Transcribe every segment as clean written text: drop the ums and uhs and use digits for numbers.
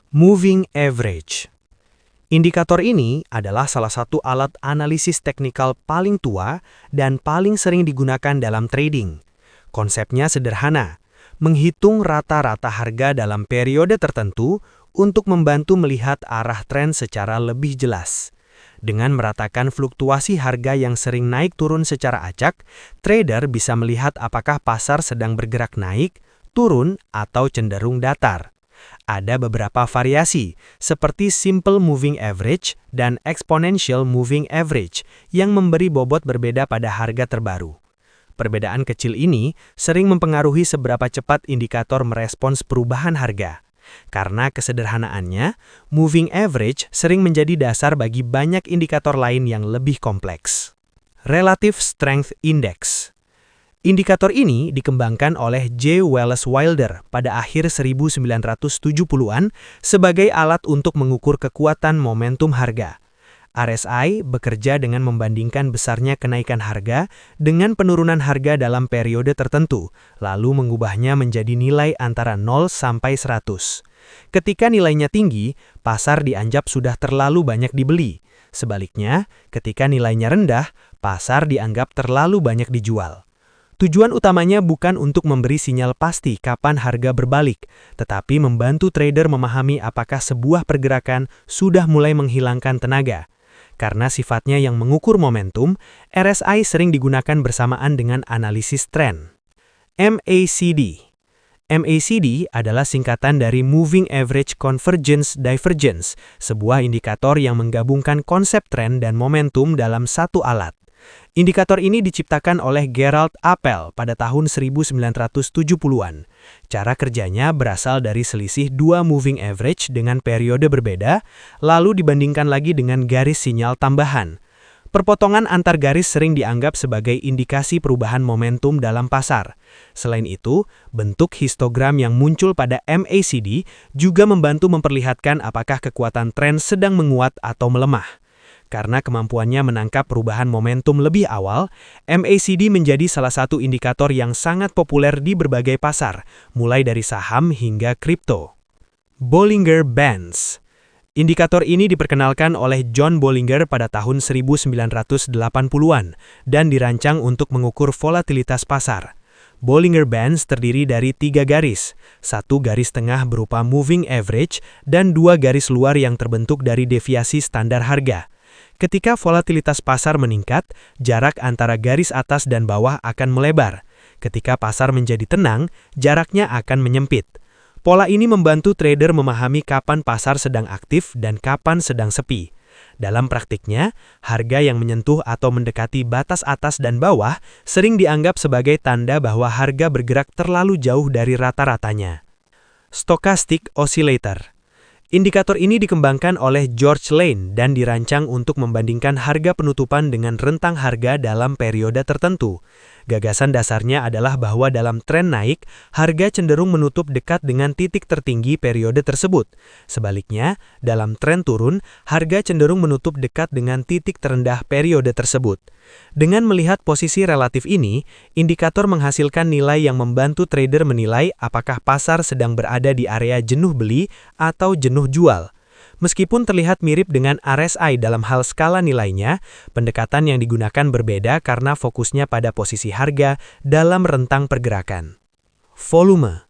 Moving Average. Indikator ini adalah salah satu alat analisis teknikal paling tua dan paling sering digunakan dalam trading. Konsepnya sederhana, menghitung rata-rata harga dalam periode tertentu untuk membantu melihat arah tren secara lebih jelas. Dengan meratakan fluktuasi harga yang sering naik turun secara acak, trader bisa melihat apakah pasar sedang bergerak naik, turun, atau cenderung datar. Ada beberapa variasi, seperti Simple Moving Average dan Exponential Moving Average, yang memberi bobot berbeda pada harga terbaru. Perbedaan kecil ini sering mempengaruhi seberapa cepat indikator merespons perubahan harga. Karena kesederhanaannya, Moving Average sering menjadi dasar bagi banyak indikator lain yang lebih kompleks. Relative Strength Index. Indikator ini dikembangkan oleh J. Wallace Wilder pada akhir 1970-an sebagai alat untuk mengukur kekuatan momentum harga. RSI bekerja dengan membandingkan besarnya kenaikan harga dengan penurunan harga dalam periode tertentu, lalu mengubahnya menjadi nilai antara 0 sampai 100. Ketika nilainya tinggi, pasar dianggap sudah terlalu banyak dibeli. Sebaliknya, ketika nilainya rendah, pasar dianggap terlalu banyak dijual. Tujuan utamanya bukan untuk memberi sinyal pasti kapan harga berbalik, tetapi membantu trader memahami apakah sebuah pergerakan sudah mulai menghilangkan tenaga. Karena sifatnya yang mengukur momentum, RSI sering digunakan bersamaan dengan analisis tren. MACD. MACD adalah singkatan dari Moving Average Convergence Divergence, sebuah indikator yang menggabungkan konsep tren dan momentum dalam satu alat. Indikator ini diciptakan oleh Gerald Appel pada tahun 1970-an. Cara kerjanya berasal dari selisih dua moving average dengan periode berbeda, lalu dibandingkan lagi dengan garis sinyal tambahan. Perpotongan antar garis sering dianggap sebagai indikasi perubahan momentum dalam pasar. Selain itu, bentuk histogram yang muncul pada MACD juga membantu memperlihatkan apakah kekuatan tren sedang menguat atau melemah. Karena kemampuannya menangkap perubahan momentum lebih awal, MACD menjadi salah satu indikator yang sangat populer di berbagai pasar, mulai dari saham hingga kripto. Bollinger Bands. Indikator ini diperkenalkan oleh John Bollinger pada tahun 1980-an dan dirancang untuk mengukur volatilitas pasar. Bollinger Bands terdiri dari 3 garis, satu garis tengah berupa moving average dan 2 garis luar yang terbentuk dari deviasi standar harga. Ketika volatilitas pasar meningkat, jarak antara garis atas dan bawah akan melebar. Ketika pasar menjadi tenang, jaraknya akan menyempit. Pola ini membantu trader memahami kapan pasar sedang aktif dan kapan sedang sepi. Dalam praktiknya, harga yang menyentuh atau mendekati batas atas dan bawah sering dianggap sebagai tanda bahwa harga bergerak terlalu jauh dari rata-ratanya. Stochastic Oscillator. Indikator ini dikembangkan oleh George Lane dan dirancang untuk membandingkan harga penutupan dengan rentang harga dalam periode tertentu. Gagasan dasarnya adalah bahwa dalam tren naik, harga cenderung menutup dekat dengan titik tertinggi periode tersebut. Sebaliknya, dalam tren turun, harga cenderung menutup dekat dengan titik terendah periode tersebut. Dengan melihat posisi relatif ini, indikator menghasilkan nilai yang membantu trader menilai apakah pasar sedang berada di area jenuh beli atau jenuh jual. Meskipun terlihat mirip dengan RSI dalam hal skala nilainya, pendekatan yang digunakan berbeda karena fokusnya pada posisi harga dalam rentang pergerakan. Volume.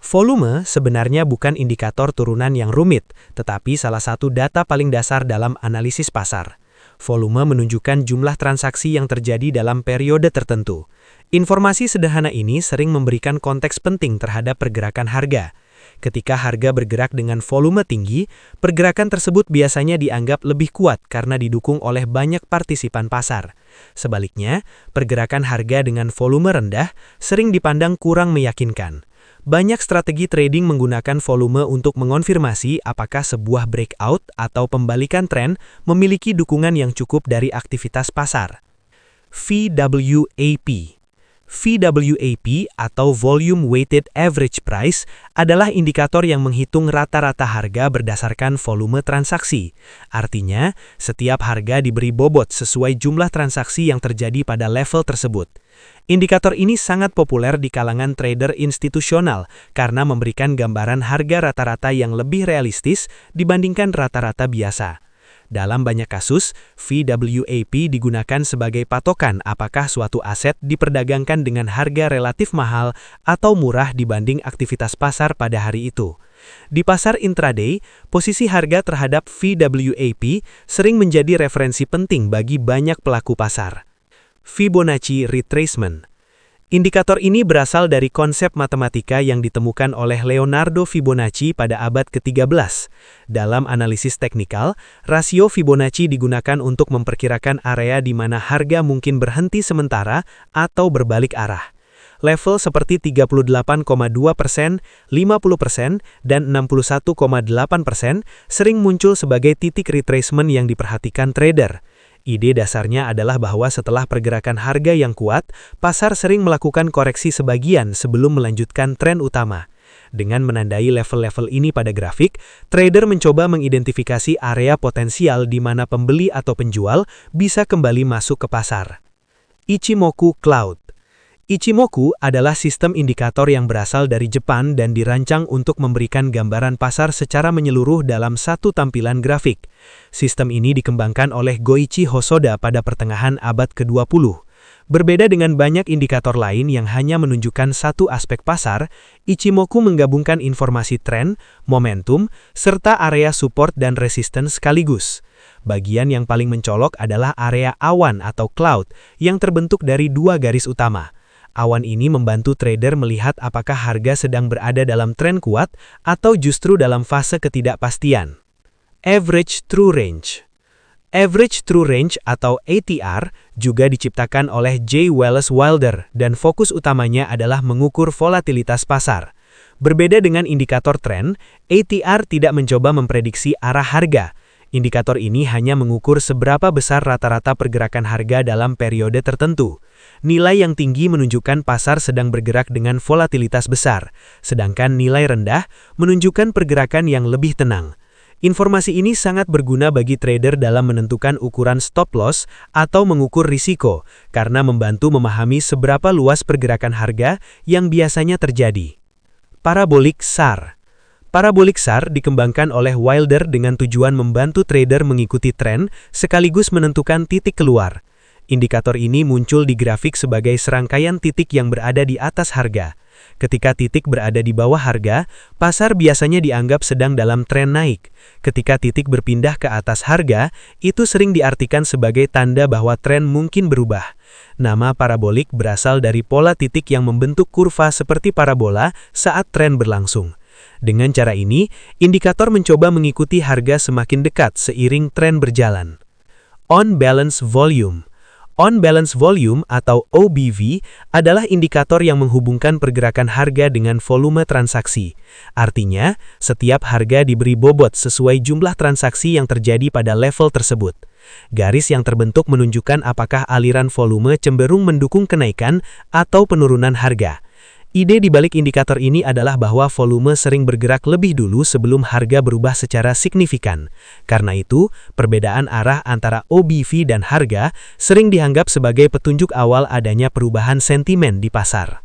Volume sebenarnya bukan indikator turunan yang rumit, tetapi salah satu data paling dasar dalam analisis pasar. Volume menunjukkan jumlah transaksi yang terjadi dalam periode tertentu. Informasi sederhana ini sering memberikan konteks penting terhadap pergerakan harga. Ketika harga bergerak dengan volume tinggi, pergerakan tersebut biasanya dianggap lebih kuat karena didukung oleh banyak partisipan pasar. Sebaliknya, pergerakan harga dengan volume rendah sering dipandang kurang meyakinkan. Banyak strategi trading menggunakan volume untuk mengonfirmasi apakah sebuah breakout atau pembalikan tren memiliki dukungan yang cukup dari aktivitas pasar. VWAP. VWAP atau Volume Weighted Average Price adalah indikator yang menghitung rata-rata harga berdasarkan volume transaksi. Artinya, setiap harga diberi bobot sesuai jumlah transaksi yang terjadi pada level tersebut. Indikator ini sangat populer di kalangan trader institusional karena memberikan gambaran harga rata-rata yang lebih realistis dibandingkan rata-rata biasa. Dalam banyak kasus, VWAP digunakan sebagai patokan apakah suatu aset diperdagangkan dengan harga relatif mahal atau murah dibanding aktivitas pasar pada hari itu. Di pasar intraday, posisi harga terhadap VWAP sering menjadi referensi penting bagi banyak pelaku pasar. Fibonacci Retracement. Indikator ini berasal dari konsep matematika yang ditemukan oleh Leonardo Fibonacci pada abad ke-13. Dalam analisis teknikal, rasio Fibonacci digunakan untuk memperkirakan area di mana harga mungkin berhenti sementara atau berbalik arah. Level seperti 38,2%, 50%, dan 61,8% sering muncul sebagai titik retracement yang diperhatikan trader. Ide dasarnya adalah bahwa setelah pergerakan harga yang kuat, pasar sering melakukan koreksi sebagian sebelum melanjutkan tren utama. Dengan menandai level-level ini pada grafik, trader mencoba mengidentifikasi area potensial di mana pembeli atau penjual bisa kembali masuk ke pasar. Ichimoku Cloud. Ichimoku adalah sistem indikator yang berasal dari Jepang dan dirancang untuk memberikan gambaran pasar secara menyeluruh dalam satu tampilan grafik. Sistem ini dikembangkan oleh Goichi Hosoda pada pertengahan abad ke-20. Berbeda dengan banyak indikator lain yang hanya menunjukkan satu aspek pasar, Ichimoku menggabungkan informasi tren, momentum, serta area support dan resistance sekaligus. Bagian yang paling mencolok adalah area awan atau cloud yang terbentuk dari dua garis utama. Awan ini membantu trader melihat apakah harga sedang berada dalam tren kuat atau justru dalam fase ketidakpastian. Average True Range. Average True Range atau ATR juga diciptakan oleh J. Wallace Wilder dan fokus utamanya adalah mengukur volatilitas pasar. Berbeda dengan indikator tren, ATR tidak mencoba memprediksi arah harga. Indikator ini hanya mengukur seberapa besar rata-rata pergerakan harga dalam periode tertentu. Nilai yang tinggi menunjukkan pasar sedang bergerak dengan volatilitas besar, sedangkan nilai rendah menunjukkan pergerakan yang lebih tenang. Informasi ini sangat berguna bagi trader dalam menentukan ukuran stop loss atau mengukur risiko, karena membantu memahami seberapa luas pergerakan harga yang biasanya terjadi. Parabolic SAR. Parabolic SAR dikembangkan oleh Wilder dengan tujuan membantu trader mengikuti tren sekaligus menentukan titik keluar. Indikator ini muncul di grafik sebagai serangkaian titik yang berada di atas harga. Ketika titik berada di bawah harga, pasar biasanya dianggap sedang dalam tren naik. Ketika titik berpindah ke atas harga, itu sering diartikan sebagai tanda bahwa tren mungkin berubah. Nama parabolik berasal dari pola titik yang membentuk kurva seperti parabola saat tren berlangsung. Dengan cara ini, indikator mencoba mengikuti harga semakin dekat seiring tren berjalan. On Balance Volume. On Balance Volume atau OBV adalah indikator yang menghubungkan pergerakan harga dengan volume transaksi. Artinya, setiap harga diberi bobot sesuai jumlah transaksi yang terjadi pada level tersebut. Garis yang terbentuk menunjukkan apakah aliran volume cenderung mendukung kenaikan atau penurunan harga. Ide di balik indikator ini adalah bahwa volume sering bergerak lebih dulu sebelum harga berubah secara signifikan. Karena itu, perbedaan arah antara OBV dan harga sering dianggap sebagai petunjuk awal adanya perubahan sentimen di pasar.